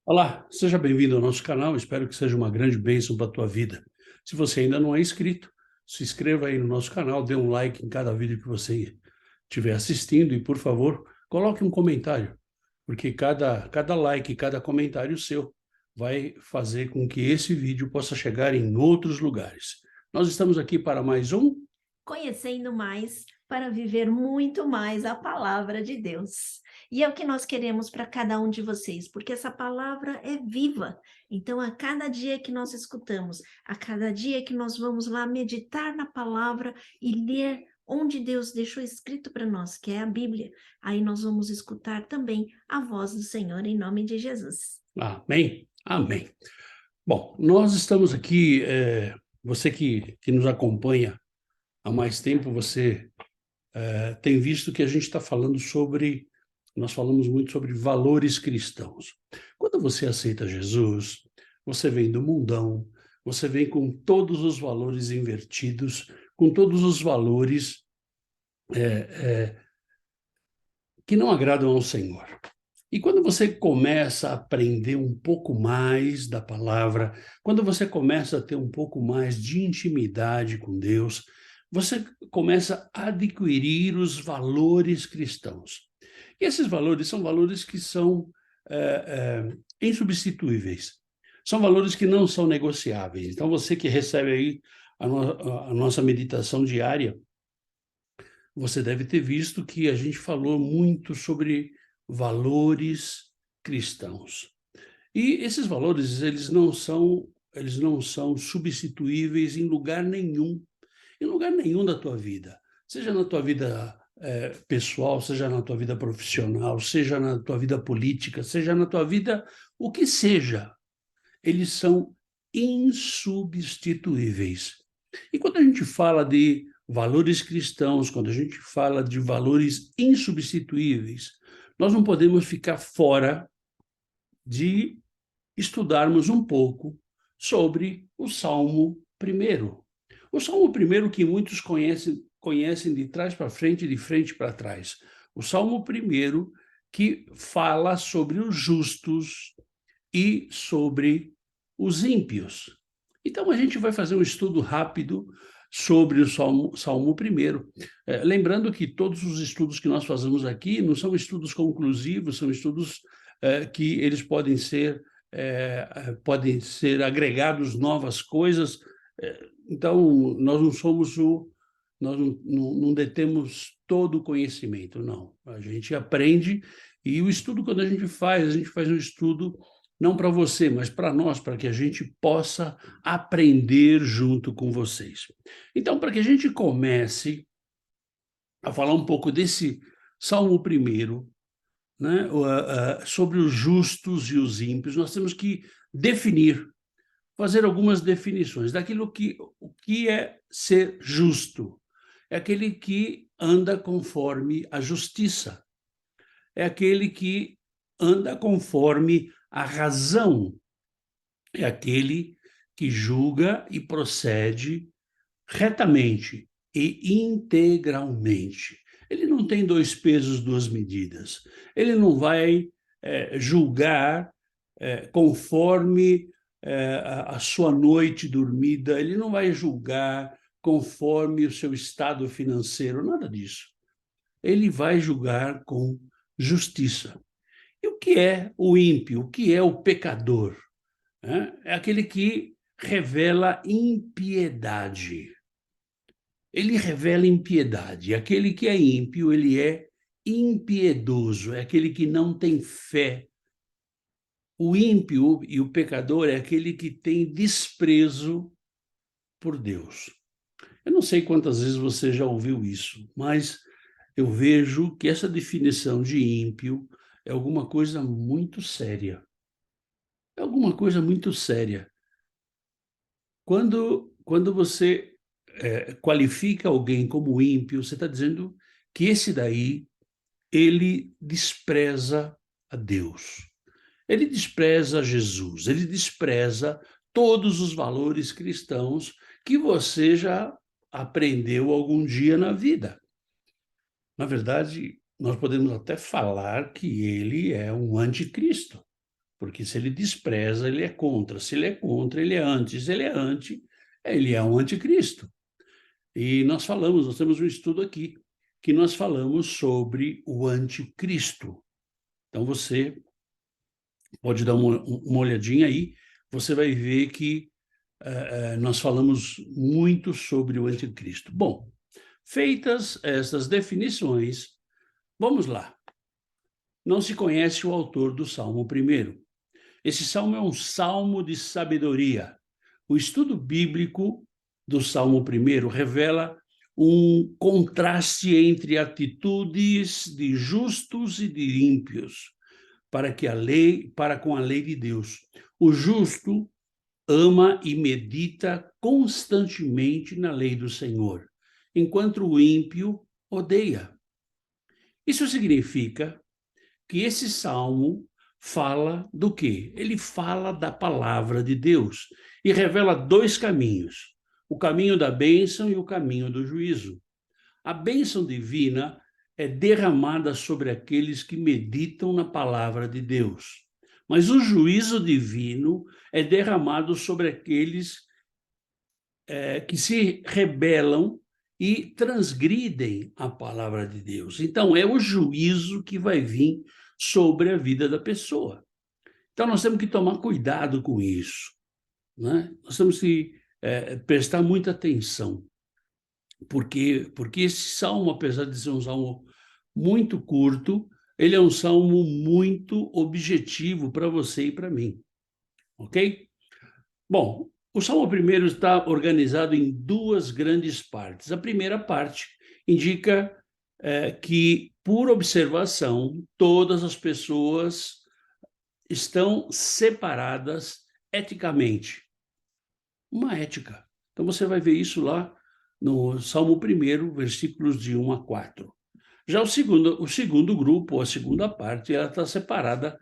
Olá, seja bem-vindo ao nosso canal, espero que seja uma grande bênção para a tua vida. Se você ainda não é inscrito, se inscreva aí no nosso canal, dê um like em cada vídeo que você estiver assistindo e, por favor, coloque um comentário, porque cada like, cada comentário seu vai fazer com que esse vídeo possa chegar em outros lugares. Nós estamos aqui para mais um. Conhecendo mais para viver muito mais a palavra de Deus. E é o que nós queremos para cada um de vocês, porque essa palavra é viva. Então, a cada dia que nós escutamos, a cada dia que nós vamos lá meditar na palavra e ler onde Deus deixou escrito para nós, que é a Bíblia, aí nós vamos escutar também a voz do Senhor em nome de Jesus. Amém? Amém. Bom, nós estamos aqui, você que nos acompanha há mais tempo, você tem visto que a gente está falando sobre, nós falamos muito sobre valores cristãos. Quando você aceita Jesus, você vem do mundão, você vem com todos os valores invertidos, com todos os valores é, é, que não agradam ao Senhor. E quando você começa a aprender um pouco mais da palavra, quando você começa a ter um pouco mais de intimidade com Deus, você começa a adquirir os valores cristãos. E esses valores são valores que são insubstituíveis. São valores que não são negociáveis. Então, você que recebe aí a nossa meditação diária, você deve ter visto que a gente falou muito sobre valores cristãos. E esses valores, eles não são substituíveis em lugar nenhum da tua vida. Seja na tua vida pessoal, seja na tua vida profissional, seja na tua vida política, seja na tua vida, o que seja, eles são insubstituíveis. E quando a gente fala de valores cristãos, quando a gente fala de valores insubstituíveis, nós não podemos ficar fora de estudarmos um pouco sobre o Salmo primeiro. O Salmo primeiro que muitos conhecem de trás para frente e de frente para trás. O Salmo primeiro que fala sobre os justos e sobre os ímpios. Então, a gente vai fazer um estudo rápido sobre o Salmo 1. Lembrando que todos os estudos que nós fazemos aqui não são estudos conclusivos, são estudos que eles podem ser agregados novas coisas. Então, nós não somos nós não detemos todo o conhecimento, não. A gente aprende e o estudo, quando a gente faz um estudo não para você, mas para nós, para que a gente possa aprender junto com vocês. Então, para que a gente comece a falar um pouco desse Salmo primeiro, né, sobre os justos e os ímpios, nós temos que definir, fazer algumas definições daquilo o que é ser justo. É aquele que anda conforme a justiça. É aquele que anda conforme a razão. É aquele que julga e procede retamente e integralmente. Ele não tem dois pesos, duas medidas. Ele não vai julgar conforme a sua noite dormida, ele não vai julgar conforme o seu estado financeiro, nada disso. Ele vai julgar com justiça. E o que é o ímpio? O que é o pecador? É aquele que revela impiedade. Ele revela impiedade. Aquele que é ímpio, ele é impiedoso, é aquele que não tem fé. O ímpio e o pecador é aquele que tem desprezo por Deus. Eu não sei quantas vezes você já ouviu isso, mas eu vejo que essa definição de ímpio é alguma coisa muito séria. É alguma coisa muito séria. Quando você qualifica alguém como ímpio, você está dizendo que esse daí, ele despreza a Deus. Ele despreza Jesus, ele despreza todos os valores cristãos que você já aprendeu algum dia na vida. Na verdade, nós podemos até falar que ele é um anticristo. Porque se ele despreza, ele é contra. Se ele é contra, ele é anti. Se ele é anti, ele é um anticristo. E nós temos um estudo aqui, que nós falamos sobre o anticristo. Então, você pode dar uma olhadinha aí, você vai ver que nós falamos muito sobre o anticristo. Bom, feitas essas definições, vamos lá. Não se conhece o autor do Salmo 1. Esse salmo é um salmo de sabedoria. O estudo bíblico do Salmo 1 revela um contraste entre atitudes de justos e de ímpios, para com a lei de Deus. O justo ama e medita constantemente na lei do Senhor, enquanto o ímpio odeia. Isso significa que esse salmo fala do quê? Ele fala da palavra de Deus e revela dois caminhos: o caminho da bênção e o caminho do juízo. A bênção divina é derramada sobre aqueles que meditam na palavra de Deus, mas o juízo divino é derramado sobre aqueles que se rebelam e transgridem a palavra de Deus. Então, é o juízo que vai vir sobre a vida da pessoa. Então, nós temos que tomar cuidado com isso, né? Nós temos que prestar muita atenção, porque esse salmo, apesar de ser um salmo muito curto, ele é um salmo muito objetivo para você e para mim, ok? Bom, o Salmo 1 está organizado em duas grandes partes. A primeira parte indica que, por observação, todas as pessoas estão separadas eticamente. Uma ética. Então, você vai ver isso lá no Salmo 1, versículos de 1 a 4. Já o segundo grupo, a segunda parte, ela está separada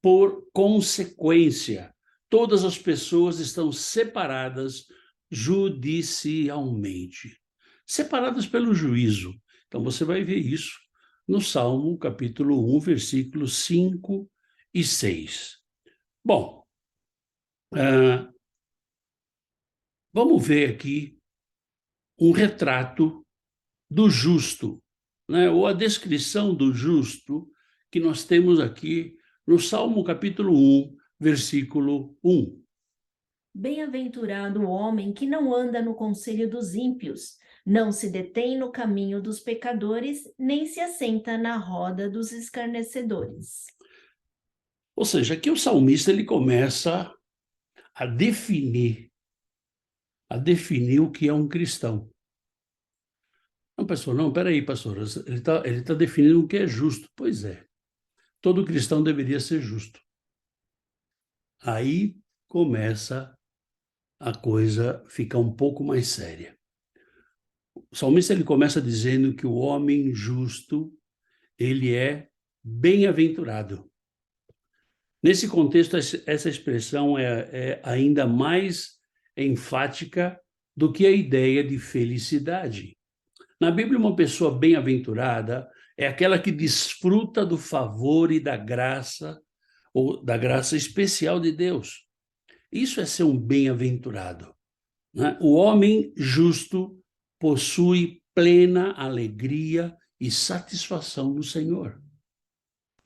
por consequência. Todas as pessoas estão separadas judicialmente, separadas pelo juízo. Então, você vai ver isso no Salmo, capítulo 1, versículos 5 e 6. Bom, vamos ver aqui um retrato do justo, né? Ou a descrição do justo que nós temos aqui no Salmo, capítulo 1, versículo 1. Bem-aventurado o homem que não anda no conselho dos ímpios, não se detém no caminho dos pecadores, nem se assenta na roda dos escarnecedores. Ou seja, aqui o salmista ele começa a definir o que é um cristão. Não, pastor, não, peraí, pastor, ele tá definindo o que é justo. Pois é, todo cristão deveria ser justo. Aí começa a coisa ficar um pouco mais séria. O salmista ele começa dizendo que o homem justo, ele é bem-aventurado. Nesse contexto, essa expressão é ainda mais enfática do que a ideia de felicidade. Na Bíblia, uma pessoa bem-aventurada é aquela que desfruta do favor e da graça, ou da graça especial de Deus. Isso é ser um bem-aventurado, né? O homem justo possui plena alegria e satisfação no Senhor.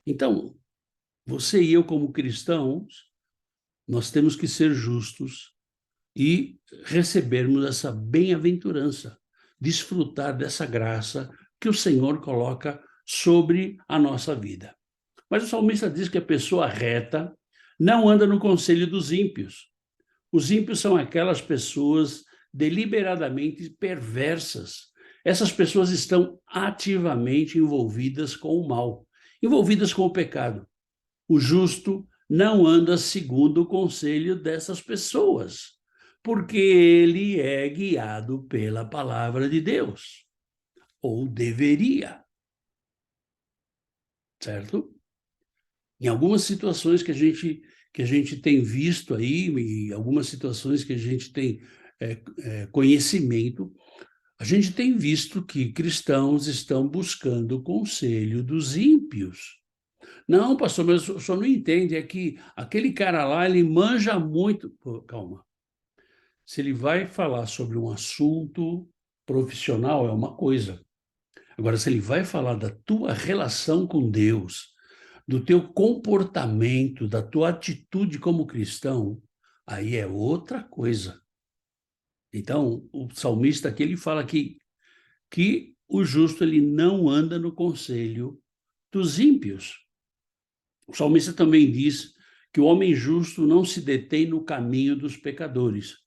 Então, você e eu, como cristãos, nós temos que ser justos e recebermos essa bem-aventurança, desfrutar dessa graça que o Senhor coloca sobre a nossa vida. Mas o salmista diz que a pessoa reta não anda no conselho dos ímpios. Os ímpios são aquelas pessoas deliberadamente perversas. Essas pessoas estão ativamente envolvidas com o mal, envolvidas com o pecado. O justo não anda segundo o conselho dessas pessoas, porque ele é guiado pela palavra de Deus, ou deveria, certo? Em algumas situações que a gente tem visto aí, em algumas situações que a gente tem conhecimento, a gente tem visto que cristãos estão buscando o conselho dos ímpios. Não, pastor, mas o senhor não entende, é que aquele cara lá, ele manja muito. Pô, calma. Se ele vai falar sobre um assunto profissional, é uma coisa. Agora, se ele vai falar da tua relação com Deus, do teu comportamento, da tua atitude como cristão, aí é outra coisa. Então, o salmista aqui, ele fala que o justo ele não anda no conselho dos ímpios. O salmista também diz que o homem justo não se detém no caminho dos pecadores.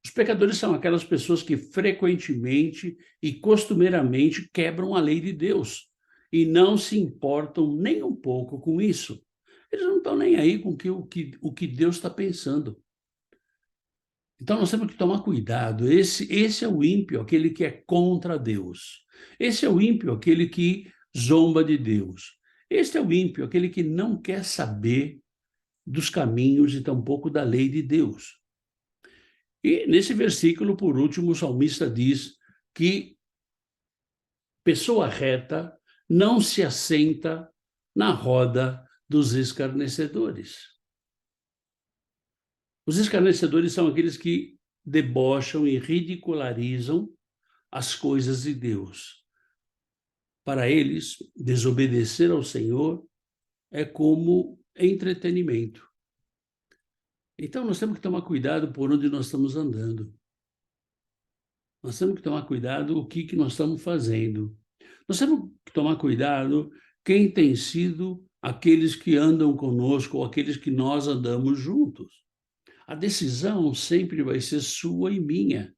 Os pecadores são aquelas pessoas que frequentemente e costumeiramente quebram a lei de Deus e não se importam nem um pouco com isso. Eles não estão nem aí com o que Deus está pensando. Então nós temos que tomar cuidado. Esse é o ímpio, aquele que é contra Deus. Esse é o ímpio, aquele que zomba de Deus. Este é o ímpio, aquele que não quer saber dos caminhos e tampouco da lei de Deus. E nesse versículo, por último, o salmista diz que pessoa reta não se assenta na roda dos escarnecedores. Os escarnecedores são aqueles que debocham e ridicularizam as coisas de Deus. Para eles, desobedecer ao Senhor é como entretenimento. Então, nós temos que tomar cuidado por onde nós estamos andando. Nós temos que tomar cuidado o que nós estamos fazendo. Nós temos que tomar cuidado quem tem sido aqueles que andam conosco ou aqueles que nós andamos juntos. A decisão sempre vai ser sua e minha.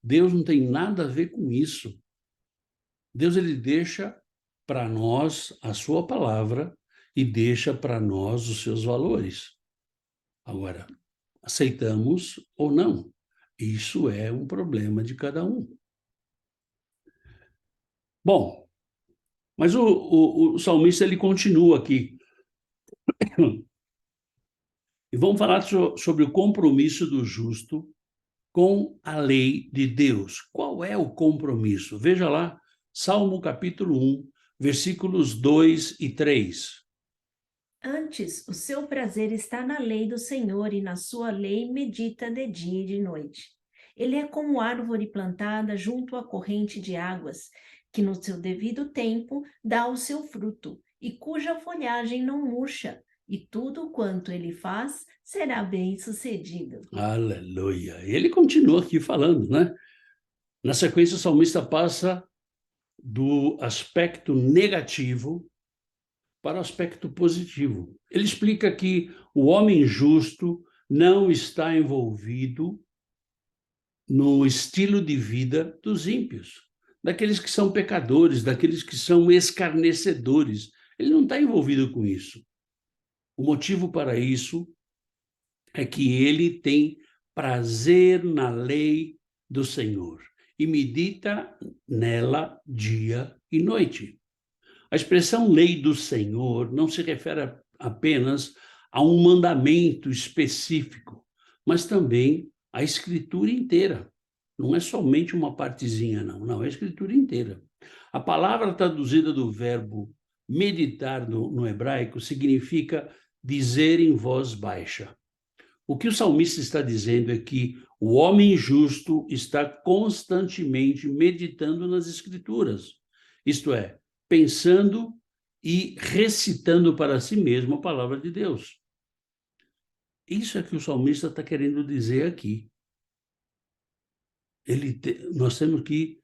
Deus não tem nada a ver com isso. Deus ele deixa para nós a sua palavra e deixa para nós os seus valores. Agora, aceitamos ou não? Isso é um problema de cada um. Bom, mas o salmista ele continua aqui. E vamos falar sobre o compromisso do justo com a lei de Deus. Qual é o compromisso? Veja lá, Salmo capítulo 1, versículos 2 e 3. Antes, o seu prazer está na lei do Senhor e na sua lei medita de dia e de noite. Ele é como árvore plantada junto à corrente de águas, que no seu devido tempo dá o seu fruto, e cuja folhagem não murcha, e tudo quanto ele faz será bem-sucedido. Aleluia. Ele continua aqui falando, né? Na sequência, o salmista passa do aspecto negativo para o aspecto positivo. Ele explica que o homem justo não está envolvido no estilo de vida dos ímpios, daqueles que são pecadores, daqueles que são escarnecedores. Ele não está envolvido com isso. O motivo para isso é que ele tem prazer na lei do Senhor e medita nela dia e noite. A expressão lei do Senhor não se refere apenas a um mandamento específico, mas também à Escritura inteira. Não é somente uma partezinha, não, é a Escritura inteira. A palavra traduzida do verbo meditar no hebraico significa dizer em voz baixa. O que o salmista está dizendo é que o homem justo está constantemente meditando nas Escrituras, isto é, pensando e recitando para si mesmo a palavra de Deus. Isso é que o salmista está querendo dizer aqui. Nós temos que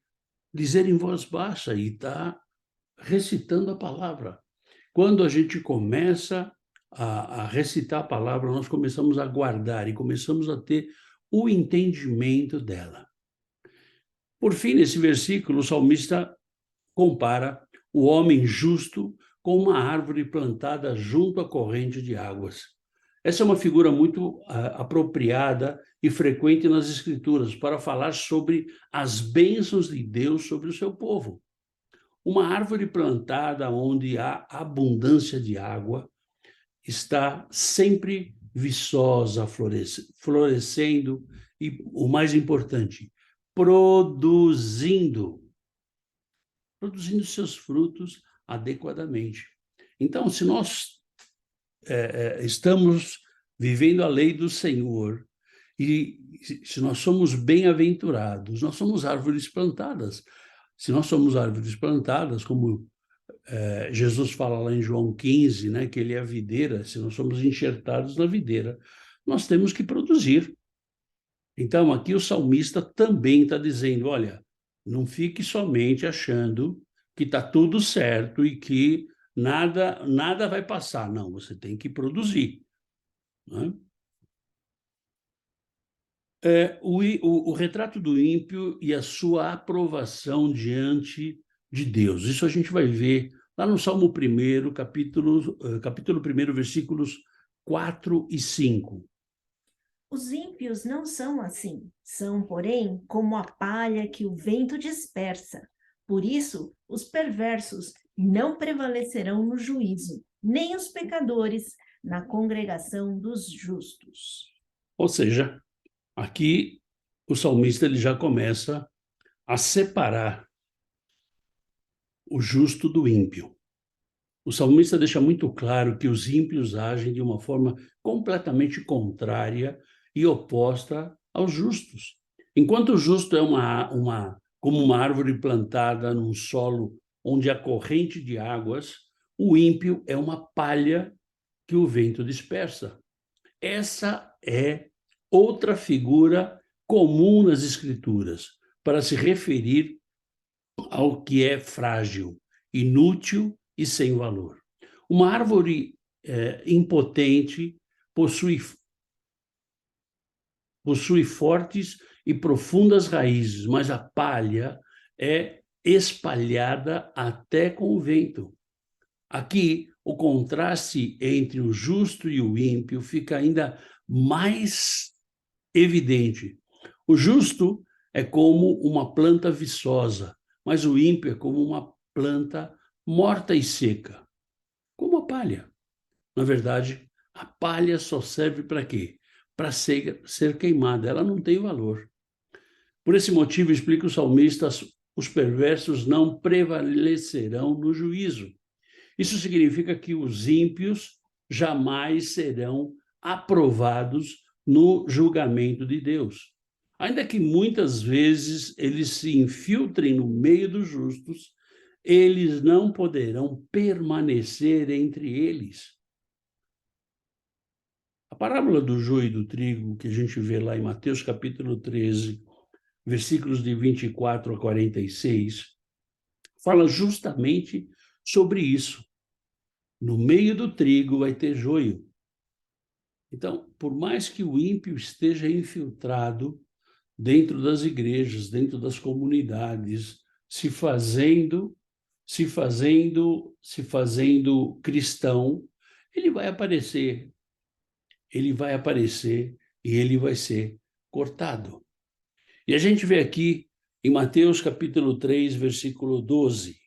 dizer em voz baixa e estar recitando a palavra. Quando a gente começa a recitar a palavra, nós começamos a guardar e começamos a ter o entendimento dela. Por fim, nesse versículo, o salmista compara o homem justo com uma árvore plantada junto à corrente de águas. Essa é uma figura muito apropriada e frequente nas Escrituras para falar sobre as bênçãos de Deus sobre o seu povo. Uma árvore plantada onde há abundância de água está sempre viçosa, florescendo e, o mais importante, produzindo seus frutos adequadamente. Então, se nós estamos vivendo a lei do Senhor, e se nós somos bem-aventurados, nós somos árvores plantadas. Se nós somos árvores plantadas, como Jesus fala lá em João 15, né, que ele é a videira, se nós somos enxertados na videira, nós temos que produzir. Então, aqui o salmista também está dizendo, olha, não fique somente achando que está tudo certo e que nada vai passar. Não, você tem que produzir. Né? O retrato do ímpio e a sua aprovação diante de Deus. Isso a gente vai ver lá no Salmo 1, capítulo 1, versículos 4 e 5. Os ímpios não são assim, são, porém, como a palha que o vento dispersa. Por isso, os perversos não prevalecerão no juízo, nem os pecadores na congregação dos justos. Ou seja, aqui o salmista ele já começa a separar o justo do ímpio. O salmista deixa muito claro que os ímpios agem de uma forma completamente contrária e oposta aos justos. Enquanto o justo é como uma árvore plantada num solo onde há corrente de águas, o ímpio é uma palha que o vento dispersa. Essa é outra figura comum nas Escrituras para se referir ao que é frágil, inútil e sem valor. Uma árvore impotente possui fortes e profundas raízes, mas a palha é espalhada até com o vento. Aqui, o contraste entre o justo e o ímpio fica ainda mais evidente. O justo é como uma planta viçosa, mas o ímpio é como uma planta morta e seca, como a palha. Na verdade, a palha só serve para quê? Para ser queimada, ela não tem valor. Por esse motivo, explica o salmista, os perversos não prevalecerão no juízo. Isso significa que os ímpios jamais serão aprovados no julgamento de Deus. Ainda que muitas vezes eles se infiltrem no meio dos justos, eles não poderão permanecer entre eles. A parábola do joio e do trigo, que a gente vê lá em Mateus capítulo 13, versículos de 24 a 46, fala justamente sobre isso. No meio do trigo vai ter joio. Então, por mais que o ímpio esteja infiltrado dentro das igrejas, dentro das comunidades, se fazendo cristão, ele vai aparecer e ele vai ser cortado. E a gente vê aqui em Mateus capítulo 3, versículo 12.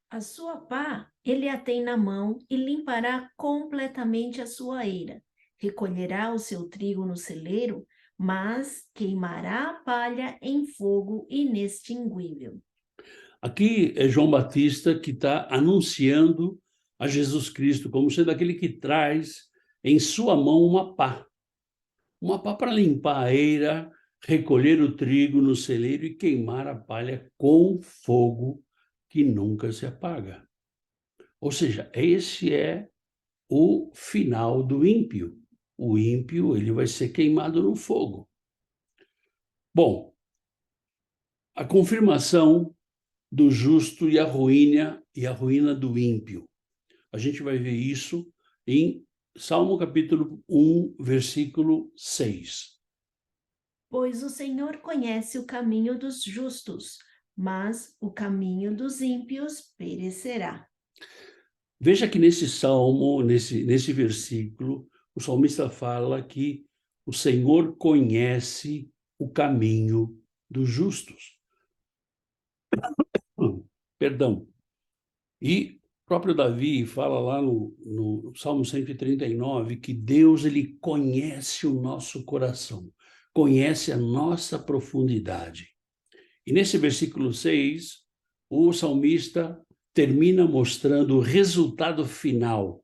A sua pá ele a tem na mão e limpará completamente a sua eira. Recolherá o seu trigo no celeiro, mas queimará a palha em fogo inextinguível. Aqui é João Batista que está anunciando a Jesus Cristo como sendo aquele que traz em sua mão uma pá para limpar a eira, recolher o trigo no celeiro e queimar a palha com fogo que nunca se apaga. Ou seja, esse é o final do ímpio. O ímpio ele vai ser queimado no fogo. Bom, a confirmação do justo e a ruína do ímpio. A gente vai ver isso em Salmo capítulo 1, versículo 6. Pois o Senhor conhece o caminho dos justos, mas o caminho dos ímpios perecerá. Veja que nesse salmo, nesse versículo, o salmista fala que o Senhor conhece o caminho dos justos. Perdão. E o próprio Davi fala lá no Salmo 139 que Deus ele conhece o nosso coração, conhece a nossa profundidade. E nesse versículo 6, o salmista termina mostrando o resultado final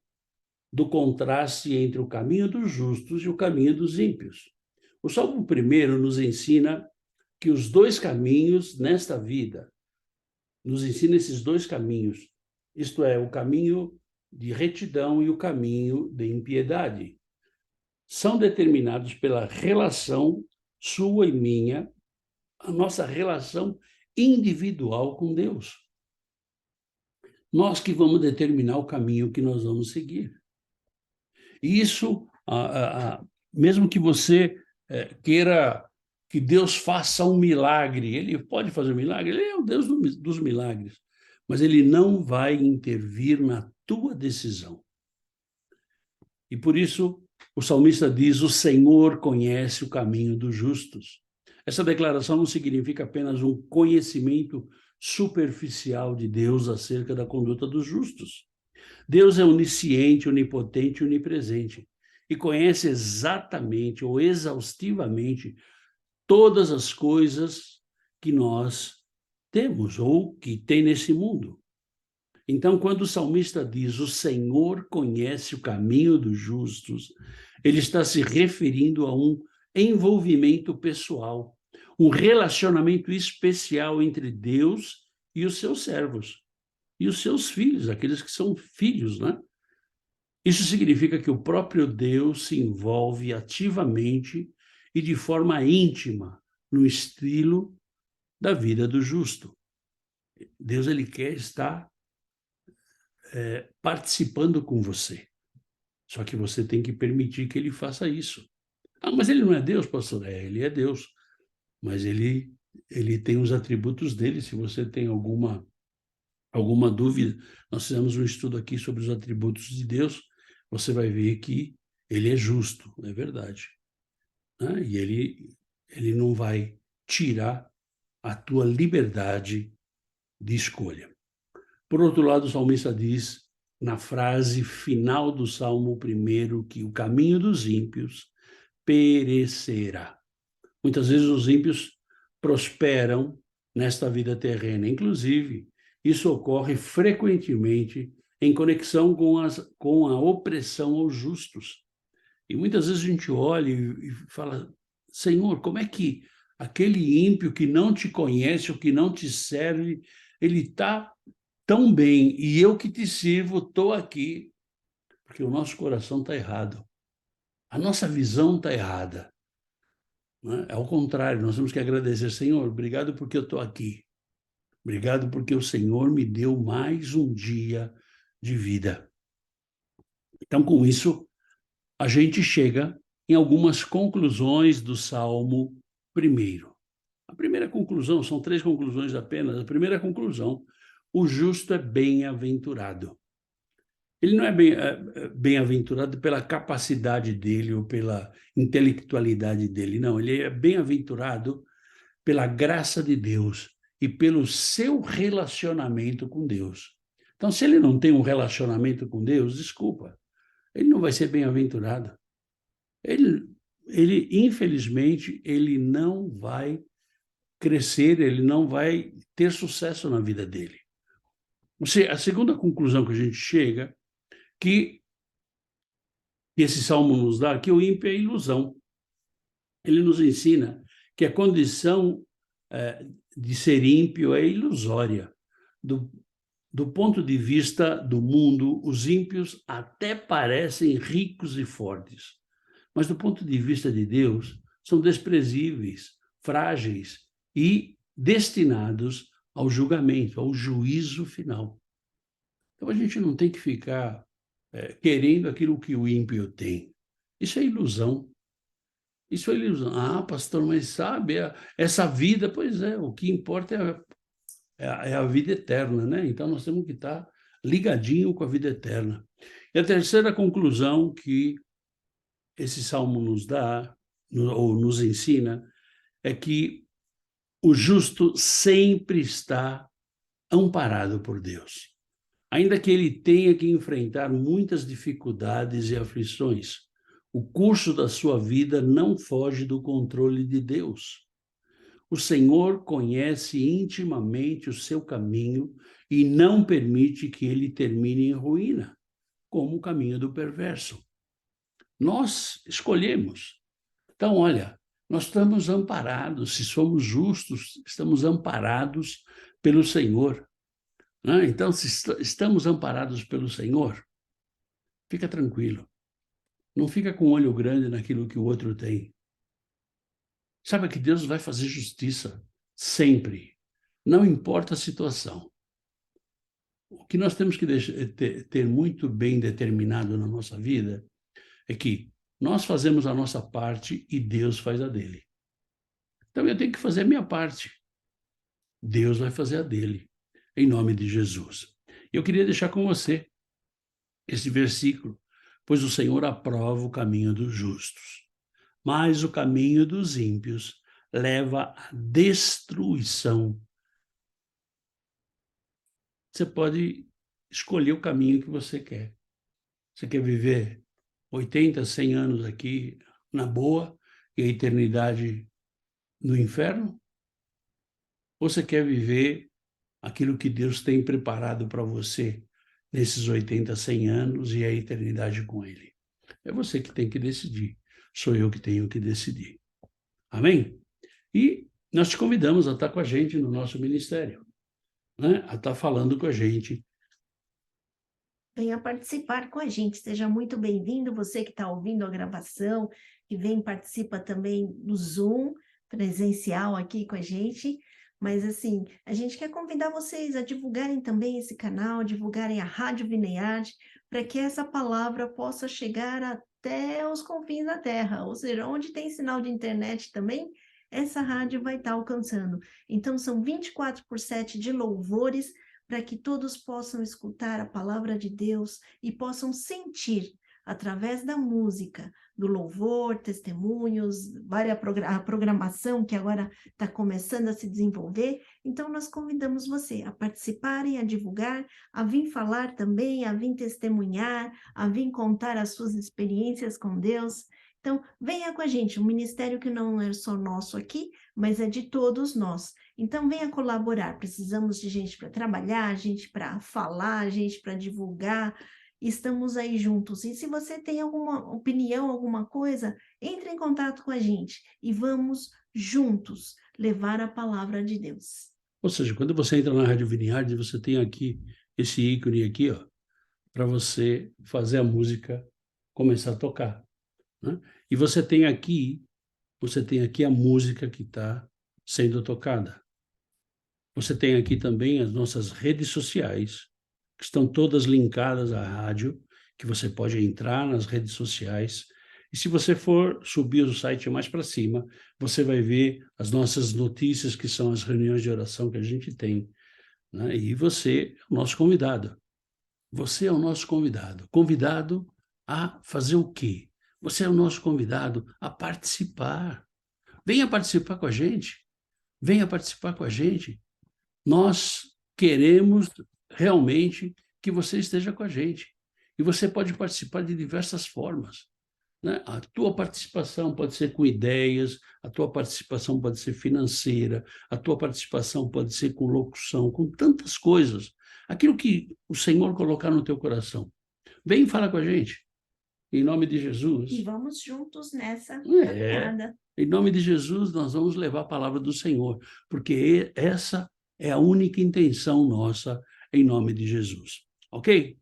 do contraste entre o caminho dos justos e o caminho dos ímpios. O Salmo 1 nos ensina que os dois caminhos nesta vida, nos ensina esses dois caminhos, isto é, o caminho de retidão e o caminho de impiedade. São determinados pela relação sua e minha, a nossa relação individual com Deus. Nós que vamos determinar o caminho que nós vamos seguir. E isso, mesmo que você queira que Deus faça um milagre, ele pode fazer um milagre, ele é o Deus dos milagres, mas ele não vai intervir na tua decisão. E por isso, o salmista diz, o Senhor conhece o caminho dos justos. Essa declaração não significa apenas um conhecimento superficial de Deus acerca da conduta dos justos. Deus é onisciente, onipotente e onipresente e conhece exatamente ou exaustivamente todas as coisas que nós temos ou que tem nesse mundo. Então, quando o salmista diz, o Senhor conhece o caminho dos justos, ele está se referindo a um envolvimento pessoal, um relacionamento especial entre Deus e os seus servos, e os seus filhos, aqueles que são filhos, né? Isso significa que o próprio Deus se envolve ativamente e de forma íntima no estilo da vida do justo. Deus, ele quer estar participando com você. Só que você tem que permitir que ele faça isso. Ah, mas ele não é Deus, pastor? Ele é Deus. Mas ele tem os atributos dele. Se você tem alguma dúvida, nós fizemos um estudo aqui sobre os atributos de Deus, você vai ver que ele é justo, é verdade. Né? E ele não vai tirar a tua liberdade de escolha. Por outro lado, o salmista diz, na frase final do Salmo 1, que o caminho dos ímpios perecerá. Muitas vezes os ímpios prosperam nesta vida terrena. Inclusive, isso ocorre frequentemente em conexão com a opressão aos justos. E muitas vezes a gente olha e fala, Senhor, como é que aquele ímpio que não te conhece, ou que não te serve, ele está tão bem, e eu que te sirvo, estou aqui, porque o nosso coração está errado. A nossa visão está errada. Não é? Ao contrário, nós temos que agradecer, Senhor, obrigado porque eu estou aqui. Obrigado porque o Senhor me deu mais um dia de vida. Então, com isso, a gente chega em algumas conclusões do Salmo 1. A primeira conclusão, são 3 conclusões apenas. A primeira conclusão, o justo é bem-aventurado. Ele não é bem-aventurado pela capacidade dele ou pela intelectualidade dele, não. Ele é bem-aventurado pela graça de Deus e pelo seu relacionamento com Deus. Então, se ele não tem um relacionamento com Deus, desculpa, ele não vai ser bem-aventurado. Ele, infelizmente, ele não vai crescer, ele não vai ter sucesso na vida dele. A segunda conclusão que a gente chega, que esse salmo nos dá, que o ímpio é ilusão. Ele nos ensina que a condição de ser ímpio é ilusória. Do ponto de vista do mundo, os ímpios até parecem ricos e fortes, mas do ponto de vista de Deus, são desprezíveis, frágeis e destinados ao julgamento, ao juízo final. Então, a gente não tem que ficar querendo aquilo que o ímpio tem. Isso é ilusão. Isso é ilusão. Ah, pastor, mas sabe, essa vida, pois é, o que importa é a vida eterna, né? Então, nós temos que estar ligadinho com a vida eterna. E a terceira conclusão que esse salmo nos dá, ou nos ensina, é que o justo sempre está amparado por Deus. Ainda que ele tenha que enfrentar muitas dificuldades e aflições, o curso da sua vida não foge do controle de Deus. O Senhor conhece intimamente o seu caminho e não permite que ele termine em ruína, como o caminho do perverso. Nós escolhemos. Então, olha, nós estamos amparados, se somos justos, estamos amparados pelo Senhor. Né? Então, se estamos amparados pelo Senhor, fica tranquilo. Não fica com o olho grande naquilo que o outro tem. Saiba que Deus vai fazer justiça sempre, não importa a situação. O que nós temos que ter muito bem determinado na nossa vida é que nós fazemos a nossa parte e Deus faz a dele. Então eu tenho que fazer a minha parte. Deus vai fazer a dele, em nome de Jesus. Eu queria deixar com você esse versículo, pois o Senhor aprova o caminho dos justos, mas o caminho dos ímpios leva à destruição. Você pode escolher o caminho que você quer. Você quer viver 80, 100 anos aqui, na boa, e a eternidade no inferno? Ou você quer viver aquilo que Deus tem preparado para você nesses 80, 100 anos e a eternidade com Ele? É você que tem que decidir. Sou eu que tenho que decidir. Amém? E nós te convidamos a estar com a gente no nosso ministério, né? A estar falando com a gente. Venha participar com a gente, seja muito bem-vindo, você que está ouvindo a gravação, que vem participa também do Zoom presencial aqui com a gente, mas assim, a gente quer convidar vocês a divulgarem também esse canal, divulgarem a Rádio Vineyard, para que essa palavra possa chegar até os confins da terra, ou seja, onde tem sinal de internet também, essa rádio vai estar alcançando. Então, são 24/7 de louvores, para que todos possam escutar a palavra de Deus e possam sentir, através da música, do louvor, testemunhos, a programação que agora está começando a se desenvolver. Então, nós convidamos você a participarem, a divulgar, a vir falar também, a vir testemunhar, a vir contar as suas experiências com Deus. Então, venha com a gente, um ministério que não é só nosso aqui, mas é de todos nós. Então, venha colaborar. Precisamos de gente para trabalhar, gente para falar, gente para divulgar. Estamos aí juntos. E se você tem alguma opinião, alguma coisa, entre em contato com a gente e vamos juntos levar a palavra de Deus. Ou seja, quando você entra na Rádio Vineyard, você tem aqui esse ícone aqui, ó, para você fazer a música começar a tocar, né? E você tem aqui a música que está sendo tocada. Você tem aqui também as nossas redes sociais, que estão todas linkadas à rádio, que você pode entrar nas redes sociais. E se você for subir o site mais para cima, você vai ver as nossas notícias, que são as reuniões de oração que a gente tem, né? E você é o nosso convidado. Você é o nosso convidado. Convidado a fazer o quê? Você é o nosso convidado a participar. Venha participar com a gente. Venha participar com a gente. Nós queremos realmente que você esteja com a gente. E você pode participar de diversas formas, né? A tua participação pode ser com ideias, a tua participação pode ser financeira, a tua participação pode ser com locução, com tantas coisas. Aquilo que o Senhor colocar no teu coração. Vem falar com a gente. Em nome de Jesus. E vamos juntos nessa caminhada. Em nome de Jesus, nós vamos levar a palavra do Senhor, porque essa é a única intenção nossa, em nome de Jesus. Ok?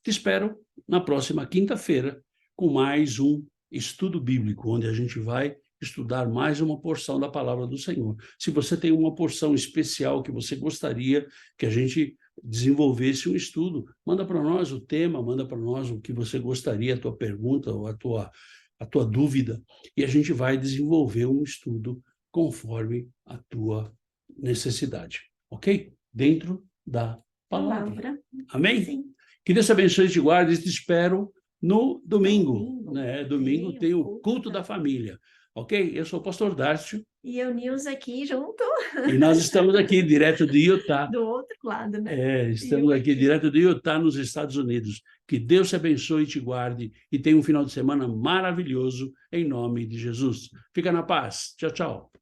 Te espero na próxima quinta-feira com mais um estudo bíblico, onde a gente vai estudar mais uma porção da palavra do Senhor. Se você tem uma porção especial que você gostaria que a gente desenvolvesse um estudo, manda para nós o tema, manda para nós o que você gostaria, a tua pergunta ou a tua dúvida, e a gente vai desenvolver um estudo conforme a tua necessidade, ok? Dentro da palavra. Amém? Sim. Que Deus te abençoe e te guarde, e te espero no domingo, né? Domingo tem o culto da família, ok? Eu sou o pastor Dárcio. E eu, Nilza, aqui junto. E nós estamos aqui direto de Utah. Do outro lado, né? Estamos aqui direto de Utah, nos Estados Unidos. Que Deus te abençoe e te guarde e tenha um final de semana maravilhoso em nome de Jesus. Fica na paz. Tchau, tchau.